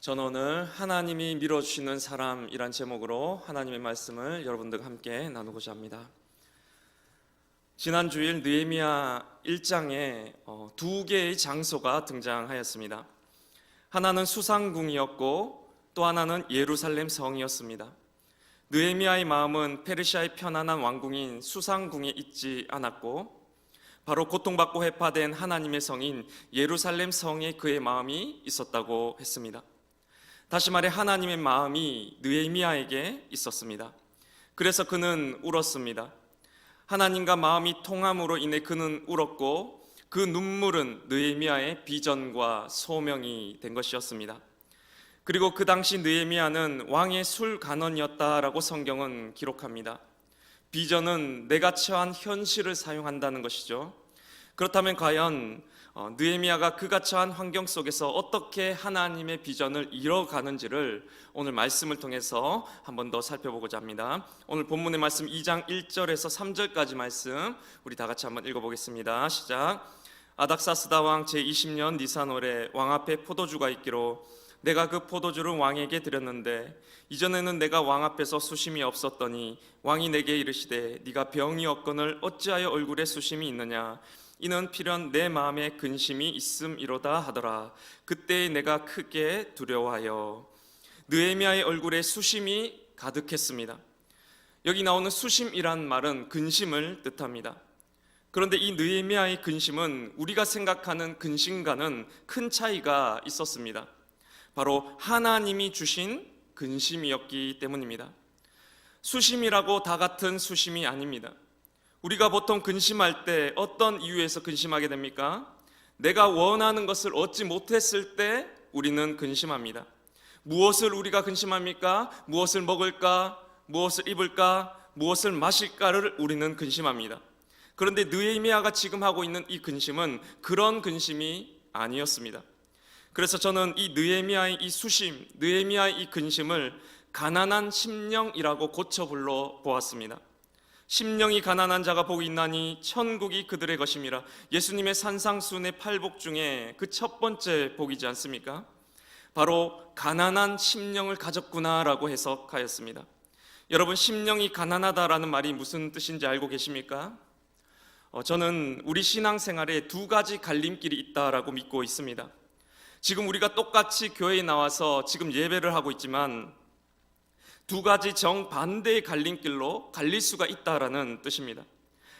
저는 오늘 하나님이 밀어주시는 사람이란 제목으로 하나님의 말씀을 여러분들과 함께 나누고자 합니다. 지난 주일 느헤미야 1장에 두 개의 장소가 등장하였습니다. 하나는 수상궁이었고 또 하나는 예루살렘 성이었습니다. 느헤미야의 마음은 페르시아의 편안한 왕궁인 수상궁에 있지 않았고 바로 고통받고 회파된 하나님의 성인 예루살렘 성에 그의 마음이 있었다고 했습니다. 다시 말해 하나님의 마음이 느헤미야에게 있었습니다. 그래서 그는 울었습니다. 하나님과 마음이 통함으로 인해 그는 울었고 그 눈물은 느헤미야의 비전과 소명이 된 것이었습니다. 그리고 그 당시 느헤미야는 왕의 술간원이었다라고 성경은 기록합니다. 비전은 내가 처한 현실을 사용한다는 것이죠. 그렇다면 과연 느헤미야가 그가 처한 환경 속에서 어떻게 하나님의 비전을 이뤄가는지를 오늘 말씀을 통해서 한 번 더 살펴보고자 합니다. 오늘 본문의 말씀 2장 1절에서 3절까지 말씀 우리 다 같이 한번 읽어보겠습니다. 시작. 아닥사스다 왕 제20년 니산월에 왕 앞에 포도주가 있기로 내가 그 포도주를 왕에게 드렸는데 이전에는 내가 왕 앞에서 수심이 없었더니 왕이 내게 이르시되 네가 병이 없거늘 어찌하여 얼굴에 수심이 있느냐 이는 필연 내 마음에 근심이 있음이로다 하더라. 그때 내가 크게 두려워하여 느헤미야의 얼굴에 수심이 가득했습니다. 여기 나오는 수심이란 말은 근심을 뜻합니다. 그런데 이 느헤미야의 근심은 우리가 생각하는 근심과는 큰 차이가 있었습니다. 바로 하나님이 주신 근심이었기 때문입니다. 수심이라고 다 같은 수심이 아닙니다. 우리가 보통 근심할 때 어떤 이유에서 근심하게 됩니까? 내가 원하는 것을 얻지 못했을 때 우리는 근심합니다. 무엇을 우리가 근심합니까? 무엇을 먹을까? 무엇을 입을까? 무엇을 마실까를 우리는 근심합니다. 그런데 느헤미야가 지금 하고 있는 이 근심은 그런 근심이 아니었습니다. 그래서 저는 이 느헤미야의 이 수심, 느헤미야의 이 근심을 가난한 심령이라고 고쳐 불러 보았습니다. 심령이 가난한 자가 복이 있나니 천국이 그들의 것임이라. 예수님의 산상수훈의 8복 중에 그 첫 번째 복이지 않습니까? 바로 가난한 심령을 가졌구나라고 해석하였습니다. 여러분, 심령이 가난하다라는 말이 무슨 뜻인지 알고 계십니까? 저는 우리 신앙생활에 두 가지 갈림길이 있다라고 믿고 있습니다. 지금 우리가 똑같이 교회에 나와서 지금 예배를 하고 있지만 두 가지 정반대의 갈림길로 갈릴 수가 있다라는 뜻입니다.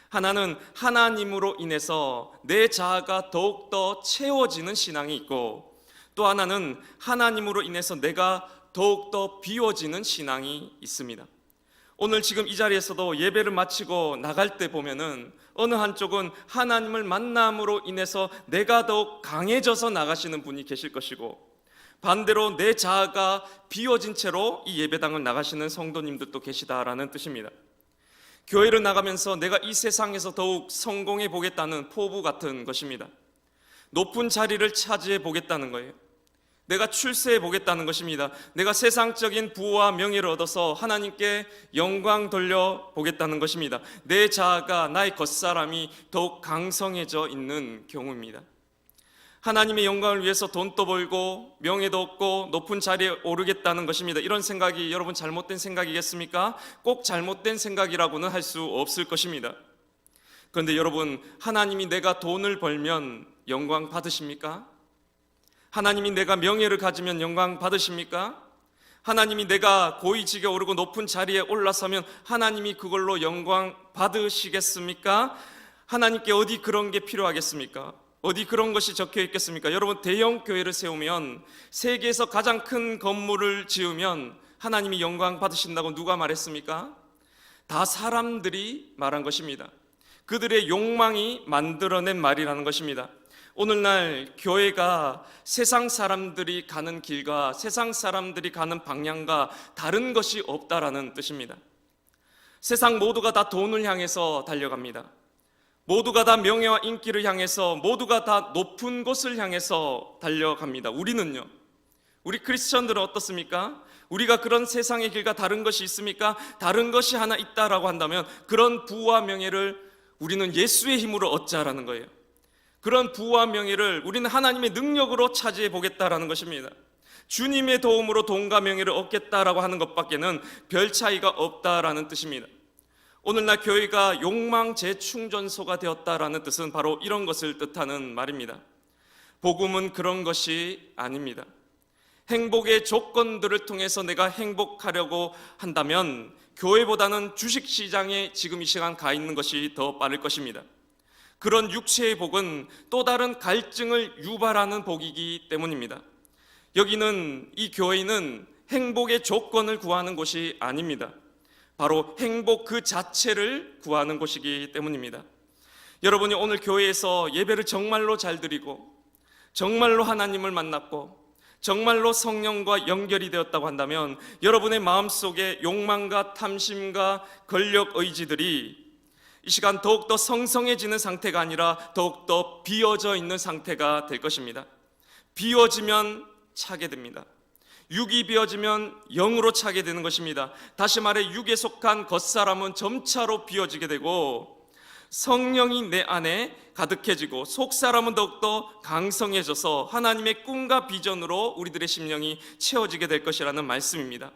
하나는 하나님으로 인해서 내 자아가 더욱더 채워지는 신앙이 있고 또 하나는 하나님으로 인해서 내가 더욱더 비워지는 신앙이 있습니다. 오늘 지금 이 자리에서도 예배를 마치고 나갈 때 보면은 어느 한쪽은 하나님을 만남으로 인해서 내가 더욱 강해져서 나가시는 분이 계실 것이고 반대로 내 자아가 비워진 채로 이 예배당을 나가시는 성도님들도 계시다라는 뜻입니다. 교회를 나가면서 내가 이 세상에서 더욱 성공해 보겠다는 포부 같은 것입니다. 높은 자리를 차지해 보겠다는 거예요. 내가 출세해 보겠다는 것입니다. 내가 세상적인 부와 명예를 얻어서 하나님께 영광 돌려 보겠다는 것입니다. 내 자아가 나의 겉사람이 더욱 강성해져 있는 경우입니다. 하나님의 영광을 위해서 돈도 벌고 명예도 얻고 높은 자리에 오르겠다는 것입니다. 이런 생각이 여러분 잘못된 생각이겠습니까? 꼭 잘못된 생각이라고는 할 수 없을 것입니다. 그런데 여러분, 하나님이 내가 돈을 벌면 영광 받으십니까? 하나님이 내가 명예를 가지면 영광 받으십니까? 하나님이 내가 고위직에 오르고 높은 자리에 올라서면 하나님이 그걸로 영광 받으시겠습니까? 하나님께 어디 그런 게 필요하겠습니까? 어디 그런 것이 적혀 있겠습니까? 여러분, 대형 교회를 세우면 세계에서 가장 큰 건물을 지으면 하나님이 영광 받으신다고 누가 말했습니까? 다 사람들이 말한 것입니다. 그들의 욕망이 만들어낸 말이라는 것입니다. 오늘날 교회가 세상 사람들이 가는 길과 세상 사람들이 가는 방향과 다른 것이 없다라는 뜻입니다. 세상 모두가 다 돈을 향해서 달려갑니다. 모두가 다 명예와 인기를 향해서, 모두가 다 높은 곳을 향해서 달려갑니다. 우리는요? 우리 크리스천들은 어떻습니까? 우리가 그런 세상의 길과 다른 것이 있습니까? 다른 것이 하나 있다라고 한다면 그런 부와 명예를 우리는 예수의 힘으로 얻자라는 거예요. 그런 부와 명예를 우리는 하나님의 능력으로 차지해 보겠다라는 것입니다. 주님의 도움으로 돈과 명예를 얻겠다라고 하는 것밖에는 별 차이가 없다라는 뜻입니다. 오늘날 교회가 욕망 재충전소가 되었다라는 뜻은 바로 이런 것을 뜻하는 말입니다. 복음은 그런 것이 아닙니다. 행복의 조건들을 통해서 내가 행복하려고 한다면 교회보다는 주식시장에 지금 이 시간 가 있는 것이 더 빠를 것입니다. 그런 육체의 복은 또 다른 갈증을 유발하는 복이기 때문입니다. 여기는, 이 교회는 행복의 조건을 구하는 곳이 아닙니다. 바로 행복 그 자체를 구하는 곳이기 때문입니다. 여러분이 오늘 교회에서 예배를 정말로 잘 드리고 정말로 하나님을 만났고 정말로 성령과 연결이 되었다고 한다면 여러분의 마음속에 욕망과 탐심과 권력 의지들이 이 시간 더욱더 성성해지는 상태가 아니라 더욱더 비어져 있는 상태가 될 것입니다. 비어지면 차게 됩니다. 육이 비어지면 영으로 차게 되는 것입니다. 다시 말해 육에 속한 겉사람은 점차로 비어지게 되고 성령이 내 안에 가득해지고 속사람은 더욱더 강성해져서 하나님의 꿈과 비전으로 우리들의 심령이 채워지게 될 것이라는 말씀입니다.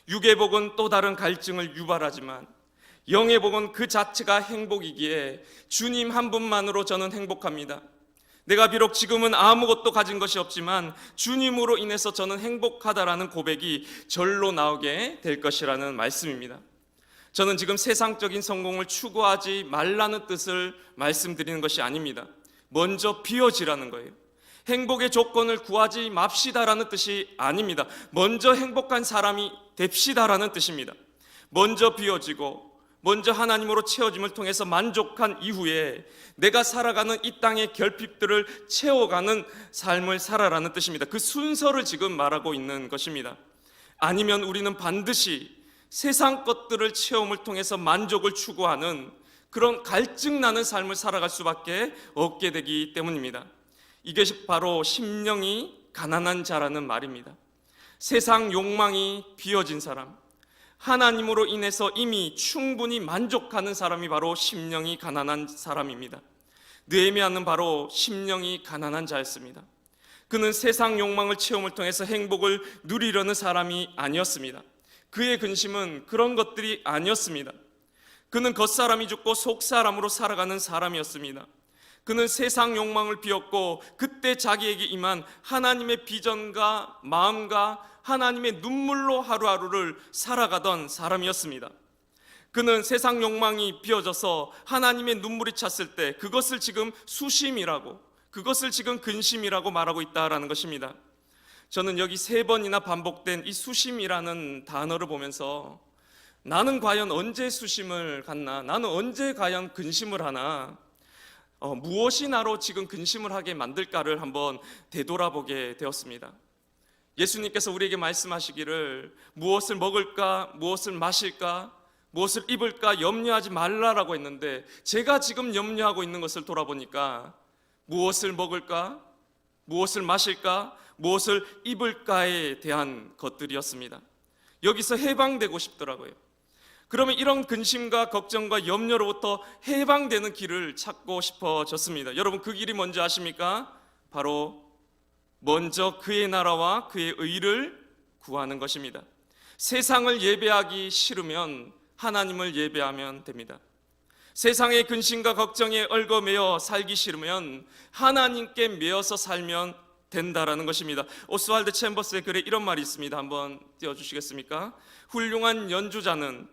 육의 복은 또 다른 갈증을 유발하지만 영의 복은 그 자체가 행복이기에 주님 한 분만으로 저는 행복합니다. 내가 비록 지금은 아무것도 가진 것이 없지만 주님으로 인해서 저는 행복하다라는 고백이 절로 나오게 될 것이라는 말씀입니다. 저는 지금 세상적인 성공을 추구하지 말라는 뜻을 말씀드리는 것이 아닙니다. 먼저 비워지라는 거예요. 행복의 조건을 구하지 맙시다라는 뜻이 아닙니다. 먼저 행복한 사람이 됩시다라는 뜻입니다. 먼저 비워지고 먼저 하나님으로 채워짐을 통해서 만족한 이후에 내가 살아가는 이 땅의 결핍들을 채워가는 삶을 살아라는 뜻입니다. 그 순서를 지금 말하고 있는 것입니다. 아니면 우리는 반드시 세상 것들을 체험을 통해서 만족을 추구하는 그런 갈증나는 삶을 살아갈 수밖에 없게 되기 때문입니다. 이것이 바로 심령이 가난한 자라는 말입니다. 세상 욕망이 비어진 사람, 하나님으로 인해서 이미 충분히 만족하는 사람이 바로 심령이 가난한 사람입니다. 느헤미야는 바로 심령이 가난한 자였습니다. 그는 세상 욕망을 체험을 통해서 행복을 누리려는 사람이 아니었습니다. 그의 근심은 그런 것들이 아니었습니다. 그는 겉사람이 죽고 속사람으로 살아가는 사람이었습니다. 그는 세상 욕망을 비웠고 그때 자기에게 임한 하나님의 비전과 마음과 하나님의 눈물로 하루하루를 살아가던 사람이었습니다. 그는 세상 욕망이 비어져서 하나님의 눈물이 찼을 때 그것을 지금 수심이라고, 그것을 지금 근심이라고 말하고 있다라는 것입니다. 저는 여기 3번이나 반복된 이 수심이라는 단어를 보면서 나는 과연 언제 수심을 갖나? 나는 언제 과연 근심을 하나? 무엇이 나로 지금 근심을 하게 만들까를 한번 되돌아보게 되었습니다. 예수님께서 우리에게 말씀하시기를 무엇을 먹을까, 무엇을 마실까, 무엇을 입을까 염려하지 말라라고 했는데 제가 지금 염려하고 있는 것을 돌아보니까 무엇을 먹을까, 무엇을 마실까, 무엇을 입을까에 대한 것들이었습니다. 여기서 해방되고 싶더라고요. 그러면 이런 근심과 걱정과 염려로부터 해방되는 길을 찾고 싶어졌습니다. 여러분 그 길이 뭔지 아십니까? 바로 먼저 그의 나라와 그의 의를 구하는 것입니다. 세상을 예배하기 싫으면 하나님을 예배하면 됩니다. 세상의 근심과 걱정에 얽어매여 살기 싫으면 하나님께 매여서 살면 된다라는 것입니다. 오스왈드 챔버스의 글에 이런 말이 있습니다. 한번 띄워주시겠습니까? 훌륭한 연주자는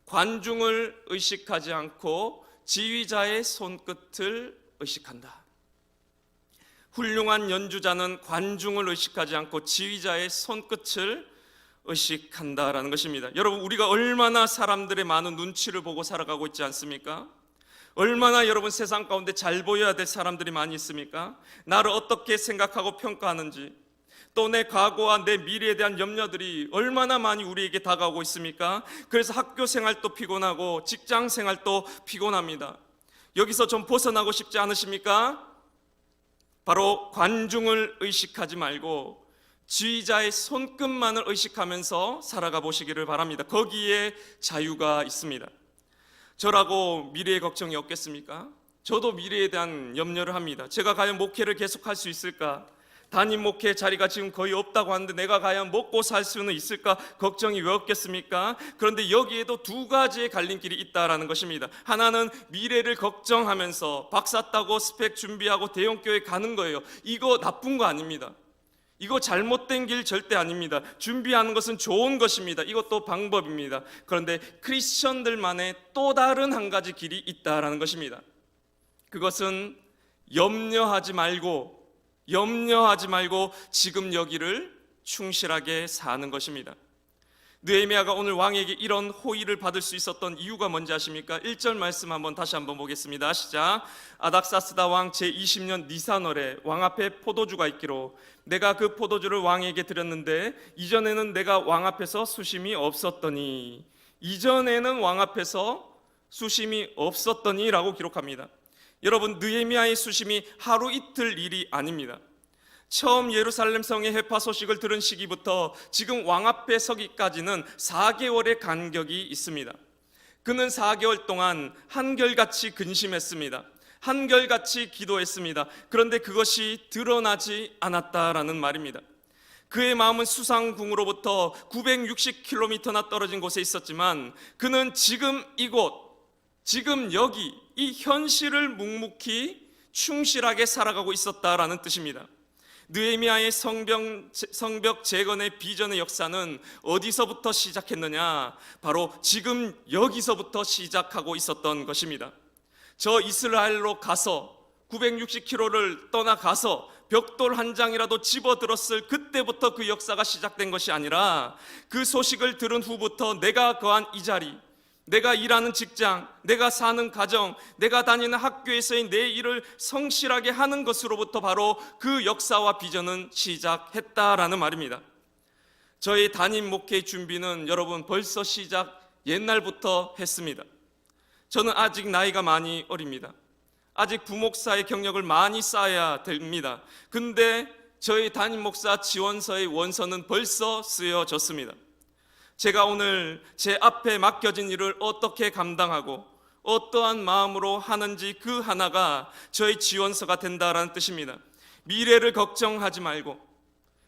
관중을 의식하지 않고 지휘자의 손끝을 의식한다. 훌륭한 연주자는 관중을 의식하지 않고 지휘자의 손끝을 의식한다라는 것입니다. 여러분 우리가 얼마나 사람들의 많은 눈치를 보고 살아가고 있지 않습니까? 얼마나 여러분 세상 가운데 잘 보여야 될 사람들이 많이 있습니까? 나를 어떻게 생각하고 평가하는지, 또 내 과거와 내 미래에 대한 염려들이 얼마나 많이 우리에게 다가오고 있습니까? 그래서 학교 생활도 피곤하고 직장 생활도 피곤합니다. 여기서 좀 벗어나고 싶지 않으십니까? 바로 관중을 의식하지 말고 지휘자의 손끝만을 의식하면서 살아가 보시기를 바랍니다. 거기에 자유가 있습니다. 저라고 미래의 걱정이 없겠습니까? 저도 미래에 대한 염려를 합니다. 제가 과연 목회를 계속할 수 있을까? 담임 목회 자리가 지금 거의 없다고 하는데 내가 과연 먹고 살 수는 있을까 걱정이 왜 없겠습니까? 그런데 여기에도 두 가지의 갈림길이 있다라는 것입니다. 하나는 미래를 걱정하면서 박사 따고 스펙 준비하고 대형교회 가는 거예요. 이거 나쁜 거 아닙니다. 이거 잘못된 길 절대 아닙니다. 준비하는 것은 좋은 것입니다. 이것도 방법입니다. 그런데 크리스천들만의 또 다른 한 가지 길이 있다라는 것입니다. 그것은 염려하지 말고 지금 여기를 충실하게 사는 것입니다. 느헤미야가 오늘 왕에게 이런 호의를 받을 수 있었던 이유가 뭔지 아십니까? 1절 말씀 다시 한번 보겠습니다. 시작. 아닥사스다 왕 제20년 니산월에 왕 앞에 포도주가 있기로 내가 그 포도주를 왕에게 드렸는데 이전에는 내가 왕 앞에서 수심이 없었더니 라고 기록합니다. 여러분, 느헤미야의 수심이 하루 이틀 일이 아닙니다. 처음 예루살렘 성의 해파 소식을 들은 시기부터 지금 왕 앞에 서기까지는 4개월의 간격이 있습니다. 그는 4개월 동안 한결같이 근심했습니다. 한결같이 기도했습니다. 그런데 그것이 드러나지 않았다라는 말입니다. 그의 마음은 수상궁으로부터 960km나 떨어진 곳에 있었지만 그는 지금 이곳, 지금 여기 이 현실을 묵묵히 충실하게 살아가고 있었다라는 뜻입니다. 느헤미야의 성벽 재건의 비전의 역사는 어디서부터 시작했느냐? 바로 지금 여기서부터 시작하고 있었던 것입니다. 저 이스라엘로 가서 960km를 떠나가서 벽돌 한 장이라도 집어들었을 그때부터 그 역사가 시작된 것이 아니라 그 소식을 들은 후부터 내가 거한 이 자리, 내가 일하는 직장, 내가 사는 가정, 내가 다니는 학교에서의 내 일을 성실하게 하는 것으로부터 바로 그 역사와 비전은 시작했다라는 말입니다. 저희 담임 목회 준비는 여러분 벌써 옛날부터 했습니다. 저는 아직 나이가 많이 어립니다. 아직 부목사의 경력을 많이 쌓아야 됩니다. 근데 저희 담임 목사 지원서의 원서는 벌써 쓰여졌습니다. 제가 오늘 제 앞에 맡겨진 일을 어떻게 감당하고 어떠한 마음으로 하는지 그 하나가 저희 지원서가 된다라는 뜻입니다. 미래를 걱정하지 말고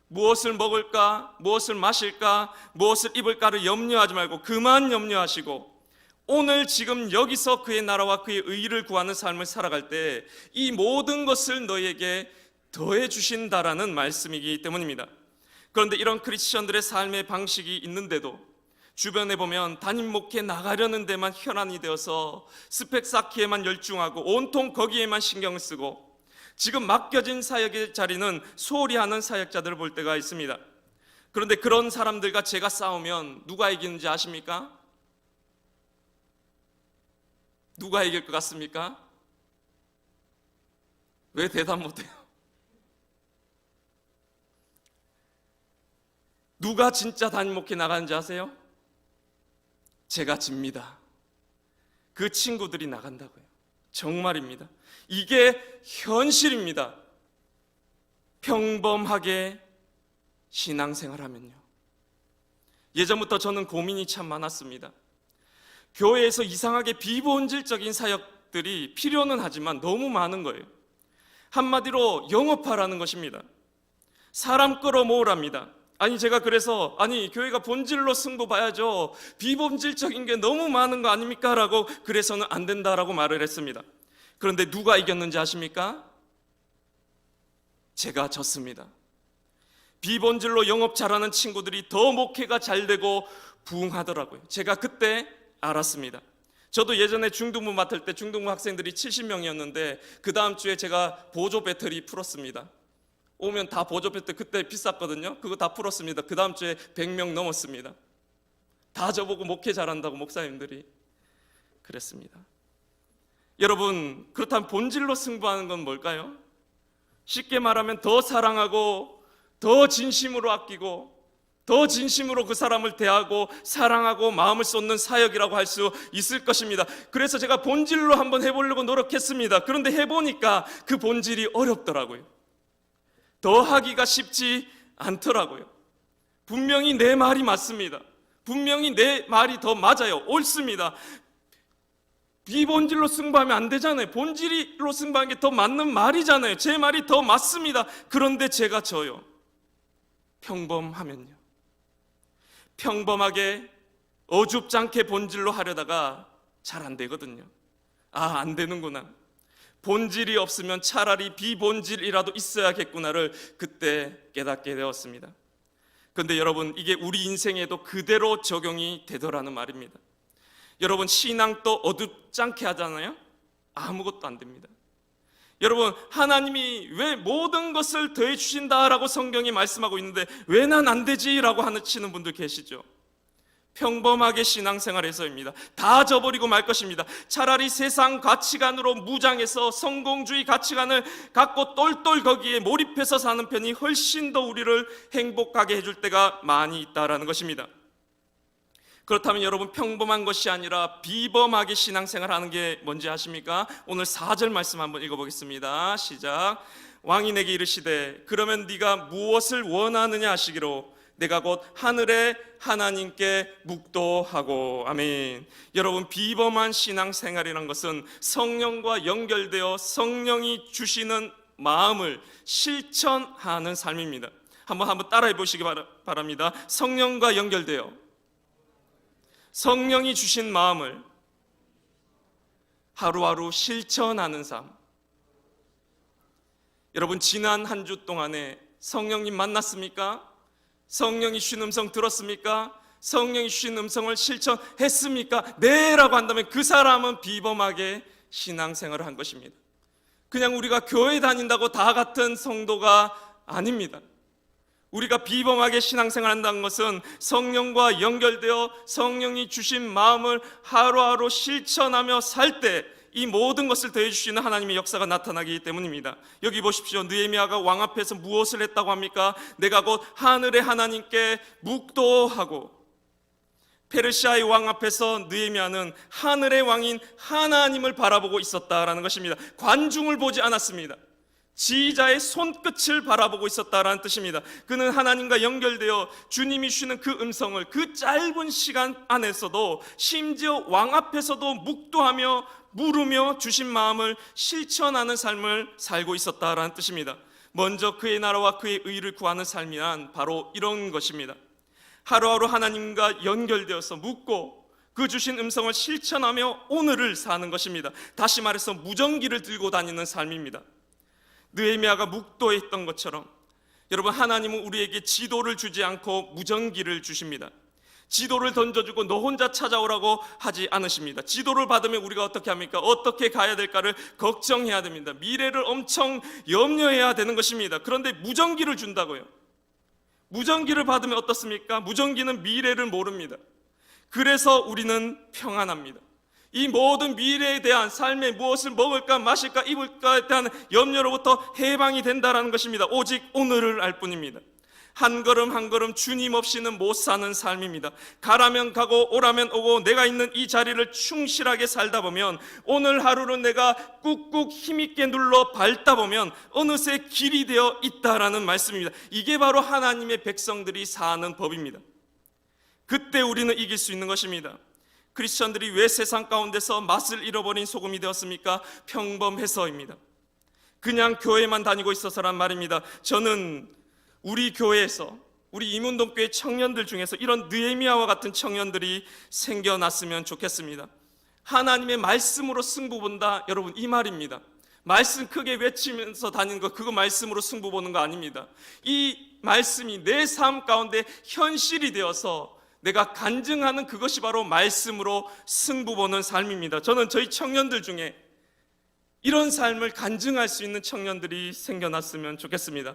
무엇을 먹을까, 무엇을 마실까, 무엇을 입을까를 염려하지 말고 그만 염려하시고 오늘 지금 여기서 그의 나라와 그의 의를 구하는 삶을 살아갈 때 이 모든 것을 너희에게 더해 주신다라는 말씀이기 때문입니다. 그런데 이런 크리스천들의 삶의 방식이 있는데도 주변에 보면 담임 목회 나가려는 데만 혈안이 되어서 스펙 쌓기에만 열중하고 온통 거기에만 신경을 쓰고 지금 맡겨진 사역의 자리는 소홀히 하는 사역자들을 볼 때가 있습니다. 그런데 그런 사람들과 제가 싸우면 누가 이기는지 아십니까? 누가 이길 것 같습니까? 왜 대답 못해요? 누가 진짜 담임 목회 나가는지 아세요? 제가 집니다. 그 친구들이 나간다고요. 정말입니다. 이게 현실입니다. 평범하게 신앙생활하면요. 예전부터 저는 고민이 참 많았습니다. 교회에서 이상하게 비본질적인 사역들이 필요는 하지만 너무 많은 거예요. 한마디로 영업하라는 것입니다. 사람 끌어모으랍니다. 제가 그래서 교회가 본질로 승부 봐야죠. 비본질적인 게 너무 많은 거 아닙니까? 라고 그래서는 안 된다라고 말을 했습니다. 그런데 누가 이겼는지 아십니까? 제가 졌습니다. 비본질로 영업 잘하는 친구들이 더 목회가 잘 되고 부흥하더라고요. 제가 그때 알았습니다. 저도 예전에 중등부 맡을 때 중등부 학생들이 70명이었는데 그 다음 주에 제가 보조 배터리 풀었습니다. 오면 다 보조 배터리 그때 비쌌거든요. 그거 다 풀었습니다. 그 다음 주에 100명 넘었습니다. 다 저보고 목회 잘한다고 목사님들이 그랬습니다. 여러분, 그렇다면 본질로 승부하는 건 뭘까요? 쉽게 말하면 더 사랑하고 더 진심으로 아끼고 더 진심으로 그 사람을 대하고 사랑하고 마음을 쏟는 사역이라고 할 수 있을 것입니다. 그래서 제가 본질로 한번 해보려고 노력했습니다. 그런데 해보니까 그 본질이 어렵더라고요. 더 하기가 쉽지 않더라고요. 분명히 내 말이 맞습니다. 분명히 내 말이 더 맞아요. 옳습니다. 비본질로 승부하면 안 되잖아요. 본질로 승부하는 게 더 맞는 말이잖아요. 제 말이 더 맞습니다. 그런데 제가 져요. 평범하면요. 평범하게 어줍잖게 본질로 하려다가 잘 안 되거든요. 안 되는구나. 본질이 없으면 차라리 비본질이라도 있어야겠구나를 그때 깨닫게 되었습니다. 그런데 여러분, 이게 우리 인생에도 그대로 적용이 되더라는 말입니다. 여러분, 신앙도 어둡잖게 하잖아요. 아무것도 안 됩니다. 여러분, 하나님이 왜 모든 것을 더해 주신다라고 성경이 말씀하고 있는데 왜 난 안 되지라고 하시는 분들 계시죠. 평범하게 신앙생활해서입니다. 다 저버리고 말 것입니다. 차라리 세상 가치관으로 무장해서 성공주의 가치관을 갖고 똘똘 거기에 몰입해서 사는 편이 훨씬 더 우리를 행복하게 해줄 때가 많이 있다라는 것입니다. 그렇다면 여러분, 평범한 것이 아니라 비범하게 신앙생활하는 게 뭔지 아십니까? 오늘 4절 말씀 한번 읽어보겠습니다. 시작. 왕이 내게 이르시되 그러면 네가 무엇을 원하느냐 하시기로 내가 곧 하늘의 하나님께 묵도하고. 아멘. 여러분, 비범한 신앙생활이란 것은 성령과 연결되어 성령이 주시는 마음을 실천하는 삶입니다. 한번 따라해 보시기 바랍니다. 성령과 연결되어 성령이 주신 마음을 하루하루 실천하는 삶. 여러분, 지난 한 주 동안에 성령님 만났습니까? 성령이 주신 음성 들었습니까? 성령이 주신 음성을 실천했습니까? 네 라고 한다면 그 사람은 비범하게 신앙생활을 한 것입니다. 그냥 우리가 교회 다닌다고 다 같은 성도가 아닙니다. 우리가 비범하게 신앙생활 한다는 것은 성령과 연결되어 성령이 주신 마음을 하루하루 실천하며 살 때 이 모든 것을 더해 주시는 하나님의 역사가 나타나기 때문입니다. 여기 보십시오. 느헤미야가 왕 앞에서 무엇을 했다고 합니까? 내가 곧 하늘의 하나님께 묵도하고. 페르시아의 왕 앞에서 느헤미야는 하늘의 왕인 하나님을 바라보고 있었다라는 것입니다. 관중을 보지 않았습니다. 지휘자의 손끝을 바라보고 있었다라는 뜻입니다. 그는 하나님과 연결되어 주님이 주시는 그 음성을 그 짧은 시간 안에서도 심지어 왕 앞에서도 묵도하며 물으며 주신 마음을 실천하는 삶을 살고 있었다라는 뜻입니다. 먼저 그의 나라와 그의 의를 구하는 삶이란 바로 이런 것입니다. 하루하루 하나님과 연결되어서 묵고 그 주신 음성을 실천하며 오늘을 사는 것입니다. 다시 말해서 무전기를 들고 다니는 삶입니다. 느헤미야가 묵도했던 것처럼 여러분, 하나님은 우리에게 지도를 주지 않고 무전기를 주십니다. 지도를 던져주고 너 혼자 찾아오라고 하지 않으십니다. 지도를 받으면 우리가 어떻게 합니까? 어떻게 가야 될까를 걱정해야 됩니다. 미래를 엄청 염려해야 되는 것입니다. 그런데 무전기를 준다고요. 무전기를 받으면 어떻습니까? 무전기는 미래를 모릅니다. 그래서 우리는 평안합니다. 이 모든 미래에 대한 삶에 무엇을 먹을까 마실까 입을까에 대한 염려로부터 해방이 된다는 것입니다. 오직 오늘을 알 뿐입니다. 한 걸음 한 걸음 주님 없이는 못 사는 삶입니다. 가라면 가고 오라면 오고 내가 있는 이 자리를 충실하게 살다 보면 오늘 하루는 내가 꾹꾹 힘있게 눌러 밟다 보면 어느새 길이 되어 있다라는 말씀입니다. 이게 바로 하나님의 백성들이 사는 법입니다. 그때 우리는 이길 수 있는 것입니다. 크리스천들이 왜 세상 가운데서 맛을 잃어버린 소금이 되었습니까? 평범해서입니다. 그냥 교회만 다니고 있어서란 말입니다. 저는 우리 교회에서 우리 이문동교회 청년들 중에서 이런 느헤미야와 같은 청년들이 생겨났으면 좋겠습니다. 하나님의 말씀으로 승부 본다, 여러분, 이 말입니다. 말씀 크게 외치면서 다니는 거, 그거 말씀으로 승부 보는 거 아닙니다. 이 말씀이 내 삶 가운데 현실이 되어서 내가 간증하는 그것이 바로 말씀으로 승부 보는 삶입니다. 저는 저희 청년들 중에 이런 삶을 간증할 수 있는 청년들이 생겨났으면 좋겠습니다.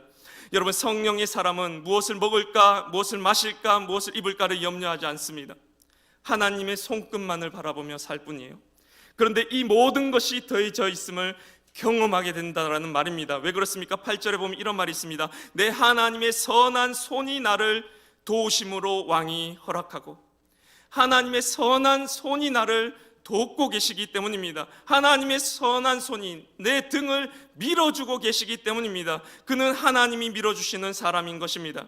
여러분, 성령의 사람은 무엇을 먹을까, 무엇을 마실까, 무엇을 입을까를 염려하지 않습니다. 하나님의 손끝만을 바라보며 살 뿐이에요. 그런데 이 모든 것이 더해져 있음을 경험하게 된다는 말입니다. 왜 그렇습니까? 8절에 보면 이런 말이 있습니다. 내 하나님의 선한 손이 나를 도우심으로 왕이 허락하고. 하나님의 선한 손이 나를 돕고 계시기 때문입니다. 하나님의 선한 손이 내 등을 밀어주고 계시기 때문입니다. 그는 하나님이 밀어주시는 사람인 것입니다.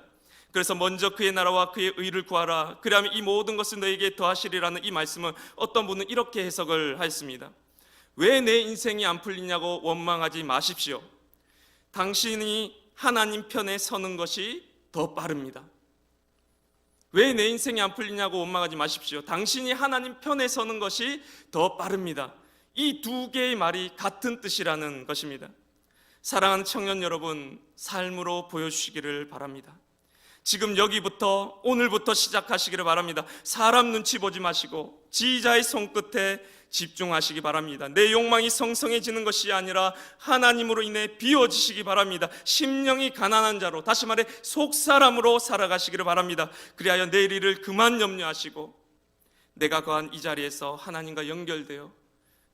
그래서 먼저 그의 나라와 그의 의를 구하라. 그리하면 이 모든 것을 너에게 더하시리라는 이 말씀은 어떤 분은 이렇게 해석을 하였습니다. 왜 내 인생이 안 풀리냐고 원망하지 마십시오. 당신이 하나님 편에 서는 것이 더 빠릅니다. 왜 내 인생이 안 풀리냐고 원망하지 마십시오. 당신이 하나님 편에 서는 것이 더 빠릅니다. 이 두 개의 말이 같은 뜻이라는 것입니다. 사랑하는 청년 여러분, 삶으로 보여주시기를 바랍니다. 지금 여기부터, 오늘부터 시작하시기를 바랍니다. 사람 눈치 보지 마시고 지휘자의 손끝에 집중하시기 바랍니다. 내 욕망이 성성해지는 것이 아니라 하나님으로 인해 비워지시기 바랍니다. 심령이 가난한 자로, 다시 말해 속사람으로 살아가시기를 바랍니다. 그리하여 내일 일을 그만 염려하시고 내가 거한 이 자리에서 하나님과 연결되어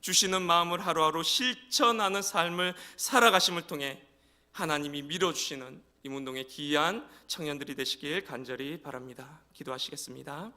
주시는 마음을 하루하루 실천하는 삶을 살아가심을 통해 하나님이 밀어주시는 이 운동의 기이한 청년들이 되시길 간절히 바랍니다. 기도하시겠습니다.